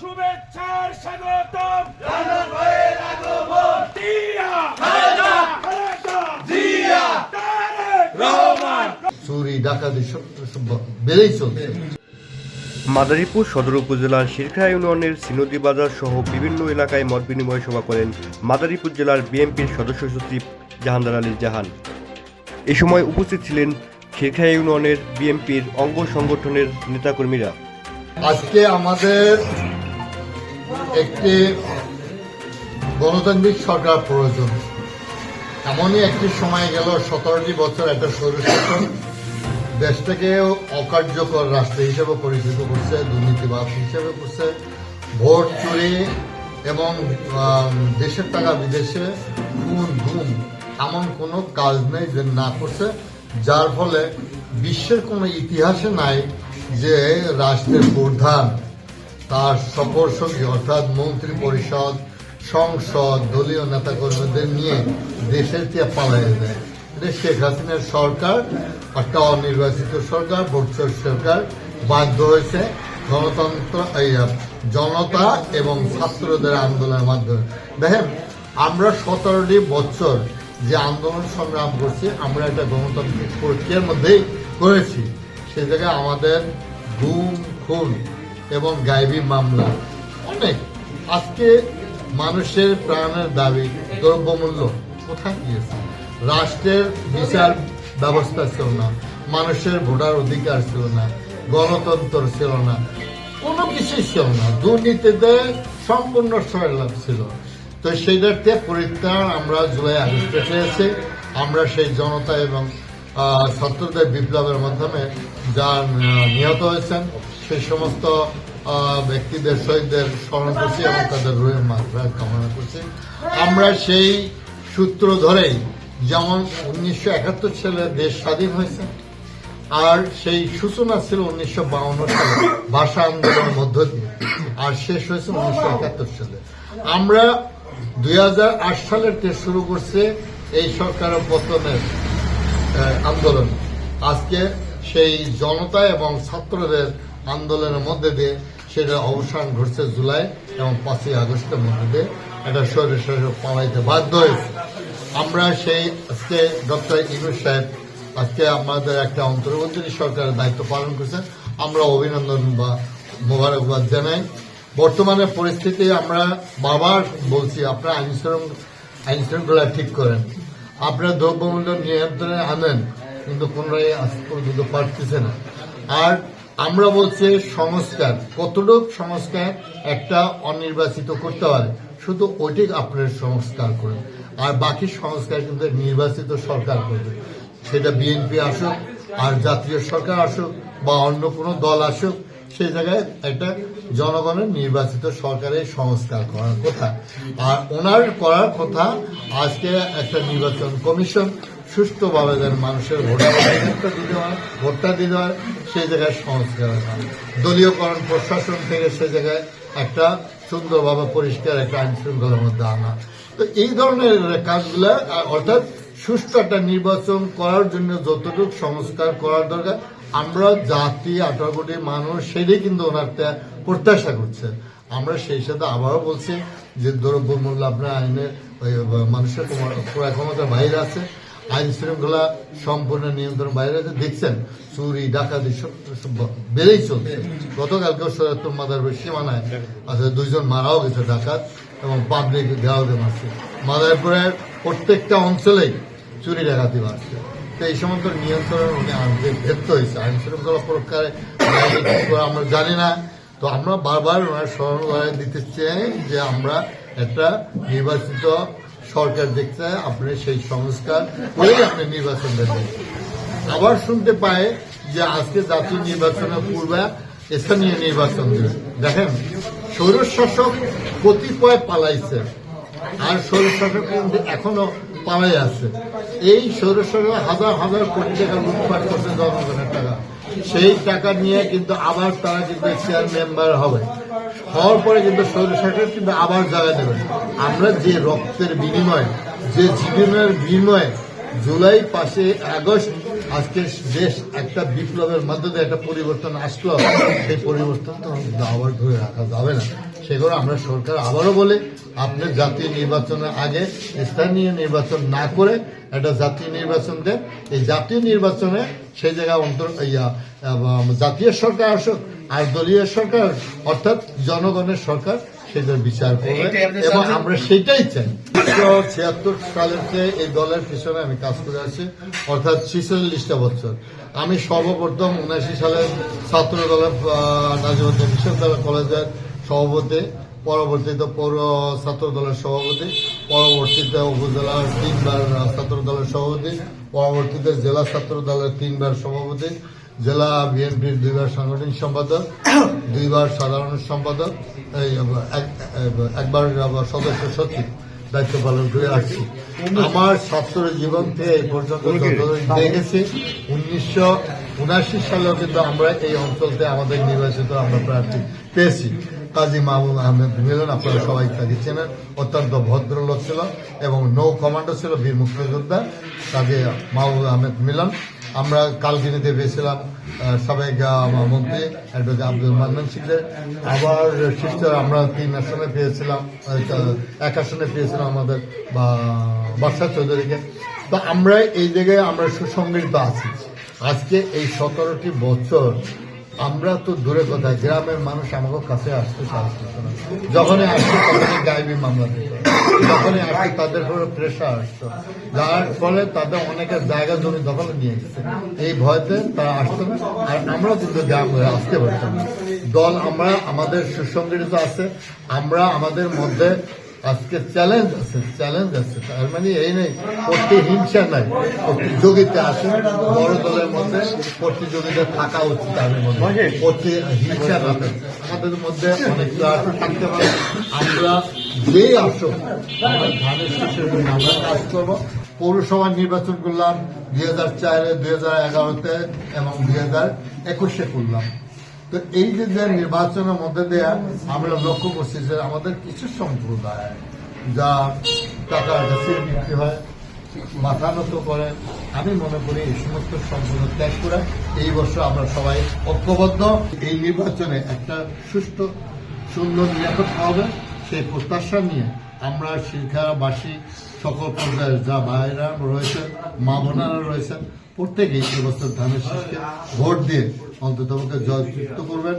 শুভেচ্ছার স্বাগতম চুরি ডাকাতি বেড়েই চলছে। মাদারীপুর সদর উপজেলার শিরখায়া ইউনিয়নের সিনদী বাজার সহ বিভিন্ন এলাকায় মত বিনিময় সভা করেন মাদারীপুর জেলার বিএনপির সদস্য সচিব জাহানদার আলী জাহান। এ সময় উপস্থিত ছিলেন শিরখায়া ইউনিয়নের বিএনপির অঙ্গ সংগঠনের নেতাকর্মীরা। আজকে আমাদের একটি গণতান্ত্রিক সরকার প্রয়োজন। এমনই একটি সময় গেল, 17টি বছর একটা স্বৈরশাসন দেশটাকে অকার্যকর রাষ্ট্র হিসেবে পরিচিত করছে, দুর্নীতিবাদ হিসেবে করছে, ভোট চুরি এবং দেশের টাকা বিদেশে খুন গুম এমন কোনো কাজ নেই যে না করছে, যার ফলে বিশ্বের কোনো ইতিহাসে নাই যে রাষ্ট্রের প্রধান তার সফরসঙ্গী অর্থাৎ মন্ত্রী পরিষদ, সংসদ, দলীয় নেতাকর্মীদের নিয়ে দেশের চেয়ে পালিয়ে দেয়। এটা শেখ হাসিনার সরকার, একটা অনির্বাচিত সরকার, ভোটচোর সরকার, বাধ্য হয়েছে গণতন্ত্র জনতা এবং ছাত্রদের আন্দোলনের মাধ্যমে। দেখেন, আমরা 17টি বছর যে আন্দোলন সংগ্রাম করছি, আমরা একটা গণতান্ত্রিক প্রক্রিয়ার মধ্যেই করেছি। সে জায়গায় আমাদের গুম খুন এবং গায়েবী মামলা অনেক। আজকে মানুষের প্রাণের দাবি, দ্রব্যমূল্য কোথায় গিয়েছে? রাষ্ট্রের বিচার ব্যবস্থা ছিল না, মানুষের ভোটার অধিকার ছিল না, গণতন্ত্র ছিল না, কোনো কিছুই ছিল না, দুর্নীতিতে সম্পূর্ণ সয়লাভ ছিল। তো সেইটাতে পরিত্রাণ আমরা জুলাই আগস্টে পেয়েছি। আমরা সেই জনতা এবং ছাত্রদের বিপ্লবের মাধ্যমে যারা নিহত হয়েছেন সেই সমস্ত ব্যক্তিদের, শহীদদের স্মরণ করছি এবং তাদের রুহের মাত্রায় কামনা করছি। আমরা সেই সূত্র ধরেই, যেমন 1971 সালে দেশ স্বাধীন হয়েছে, আর সেই সূচনা ছিল 1952 সালে ভাষা আন্দোলনের মধ্য দিয়ে, আর শেষ হয়েছে 1971 সালে। আমরা 2008 সালের থেকে শুরু করছে এই সরকারের পতনের আন্দোলন। আজকে সেই জনতা এবং ছাত্রদের আন্দোলনের মধ্যে দিয়ে সেটা অবসান ঘটছে জুলাই এবং 5ই আগস্টের মধ্যে দিয়ে। এটা স্বৈরশাসক পালাইতে বাধ্য হয়েছে। আমরা সেই আজকে ডক্টর ইউনূস সাহেব আজকে আমাদের একটা অন্তর্বর্তী সরকারের দায়িত্ব পালন করছেন, আমরা অভিনন্দন বা মোবারকবাদ জানাই। বর্তমানে পরিস্থিতি আমরা বারবার বলছি, আপনারা আইন শৃঙ্খলা ঠিক করেন, আপনারা দ্রব্যমূল্য নিয়ন্ত্রণে আনেন, কিন্তু কোনোটাই আজ পর্যন্ত পারতেছে না। আর আমরা বলছি সংস্কার, কতটুক সংস্কার একটা অনির্বাচিত করতে পারে, শুধু ওইটি আপনার সংস্কার করেন, আর বাকি সংস্কার কিন্তু নির্বাচিত সরকার করবে। সেটা বিএনপি আসুক, আর জাতীয় সরকার আসুক, বা অন্য কোনো দল আসুক, সেই জায়গায় একটা জনগণের নির্বাচিত সরকারের সংস্কার করার কথা। আর ওনার করার কথা আজকে একটা নির্বাচন কমিশন সুষ্ঠুভাবে যেন মানুষের ভোটটা দিতে হয়, সেই জায়গায় সংস্কার হয়। দলীয়করণ প্রশাসন থেকে সে জায়গায় একটা সুন্দরভাবে পরিষ্কার একটা আইন শৃঙ্খলার মধ্যে আনা। তো এই ধরনের কাজগুলা, অর্থাৎ সুষ্ঠু একটা নির্বাচন করার জন্য যতটুকু সংস্কার করার দরকার, আমরা জাতি 18 কোটি মানুষ সেটাই কিন্তু ওনার প্রত্যাশা করছে। আমরা সেই সাথে আবারও বলছি যে দ্রব্যমূল্য আপনার আইনের মানুষের ক্রয় ক্ষমতার বাইরে আছে, আইন শৃঙ্খলা সম্পূর্ণ নিয়ন্ত্রণ বাইরে আছে। দেখছেন চুরি ডাকাতি বেড়েই চলছে। গতকালকে ৭৭ মাদারীপুর সীমানায় আচ্ছা 2 জন মারাও গেছে ডাকাত, এবং পাবলিক দেওয়াতে মারছে। মাদারীপুরের প্রত্যেকটা অঞ্চলেই চুরি ডাকাতি বাড়ছে। তো এই সমস্ত নিয়ন্ত্রণ উনি আনতে ব্যর্থ হয়েছে। আইন শৃঙ্খলা প্রকারে আমরা জানি না। তো আমরা বারবার ওনার স্মরণ করে দিতে চাই যে আমরা একটা নির্বাচিত সরকার দেখতে চাই, আপনি সেই সংস্কার করেই আপনি নির্বাচন দেবেন। আবার শুনতে পাই যে আজকে জাতীয় নির্বাচনের পূর্বে স্থানীয় নির্বাচন দেবে। দেখেন, স্বৈরশাসক কতিপয় পালাইছে, আর স্বৈরশাসক কিন্তু এখনো পালাই আছে। এই স্বৈরশাসক হাজার হাজার কোটি টাকা লুটপাট করছে জনগণের টাকা, সেই টাকা নিয়ে কিন্তু আবার তারা কিন্তু চেয়ার মেম্বার হবে, হওয়ার পরে কিন্তু স্বৈরশাসক কিন্তু আবার জায়গা দেবেন। আমরা যে রক্তের বিনিময়ে, যে জীবনের বিনিময়ে জুলাই 5 আগস্ট আজকে দেশ একটা বিপ্লবের মাধ্যমে একটা পরিবর্তন আসলো, সেই পরিবর্তন তো আবার ধরে রাখা যাবে না। সেগুলো আমরা সরকার আবারও বলে, আপনি জাতীয় নির্বাচনের আগে স্থানীয় নির্বাচন না করে একটা জাতীয় নির্বাচন দেন। এই জাতীয় নির্বাচনে সেই জায়গায় জাতীয় সরকার আসুক আর দলীয় সরকার অর্থাৎ জনগণের সরকার সেটার বিচার করবে এবং আমরা সেটাই চাই। 1976 সালের চেয়ে এই দলের পিছনে আমি কাজ করে আছি, অর্থাৎ 46টা বছর। আমি সর্বপ্রথম 79 সালে ছাত্র দলের নাজিমুদ্দিন বিশ্ববিদ্যালয় কলেজের সভাপতি, পরবর্তীতে পৌর ছাত্র দলের সভাপতি, পরবর্তীতে উপজেলার 3বার ছাত্র দলের সভাপতি, পরবর্তীতে জেলা ছাত্র দলের 3বার সভাপতি, জেলা বিএনপির 2বার সাংগঠনিক সম্পাদক, 2বার সাধারণ সম্পাদক, একবার সদস্য সচিব দায়িত্ব পালন করে আসছি। আমার ছাত্র জীবন থেকে এই পর্যন্ত দেখেছি 1979 সালেও কিন্তু আমরা এই অঞ্চলতে আমাদের নির্বাচিত আমরা প্রার্থী পেয়েছি। কাজী মাহবুব আহমেদ মিলন, আপনারা সবাই তাকে চেনেন, অত্যন্ত ভদ্রলোক ছিল এবং নৌ কমান্ডো ছিল, বীর মুক্তিযোদ্ধা কাজী মাহবুব আহমেদ মিলন। আমরা কালকিনিতে পেয়েছিলাম সাবেক মন্ত্রী অ্যাডভোকেট আব্দুল মান্নান সিংদের। আবার শিবচর আমরা 3 আসনে পেয়েছিলাম, 1 আসনে পেয়েছিলাম আমাদের বাদশা চৌধুরীকে। তো আমরা এই জায়গায় আমরা সুসংগঠিত আছি। আজকে এই 17টি বছর আমরা তো দূরে কথা, গ্রামের মানুষ আমাকে কাছে আসতে চাইছে না। যখনই আসছে তখনই গায়েবী মামলা দিত, যখনই আসছে তাদের উপরে প্রেশার আসতো, যার ফলে তাদের অনেকের জায়গা জমি দখলে নিয়ে এসেছে। এই ভয়তে তারা আসতো না, আর আমরাও কিন্তু গ্রাম হয়ে আসতে পারতাম না। দল আমরা আমাদের সুসংগঠিত আছে, আমরা আমাদের মধ্যে আজকে চ্যালেঞ্জ আছে। তার মানে এই নেই প্রতিহিংসা নাই, প্রতিযোগিতা আছে। বড় দলের মধ্যে প্রতিযোগিতা থাকা উচিত, তাদের মধ্যে প্রতিহিংসা না থাকে। আমাদের মধ্যে অনেক থাকতে পারে। আমরা যেই আসুক আমরা ধানের শীষের জন্য আমরা কাজ করবো। পৌরসভা নির্বাচন করলাম 2004-এ, 2011-তে এবং 2021-এ করলাম। তো এই যে নির্বাচনের মধ্যে দেয়া আমরা লক্ষ্য করছি যে আমাদের কিছু সম্প্রদায় যা টাকার কাছে বিক্রি হয়, মাথা নত করে, আমি মনে করি এই সমস্ত সম্পূর্ণ ত্যাগ করে এই বছর আমরা সবাই ঐক্যবদ্ধ এই নির্বাচনে একটা সুষ্ঠু সুন্দর নিরাপদ হবে সেই প্রত্যাশা নিয়ে আমরা শিক্ষাবাসী সকল পর্যায়ে যা ভাইরা রয়েছে, মা বোনেরা রয়েছেন, প্রত্যেকেই এবছর ধানের শীষকে ভোট দিয়ে অন্তত জয়যুক্ত করবেন।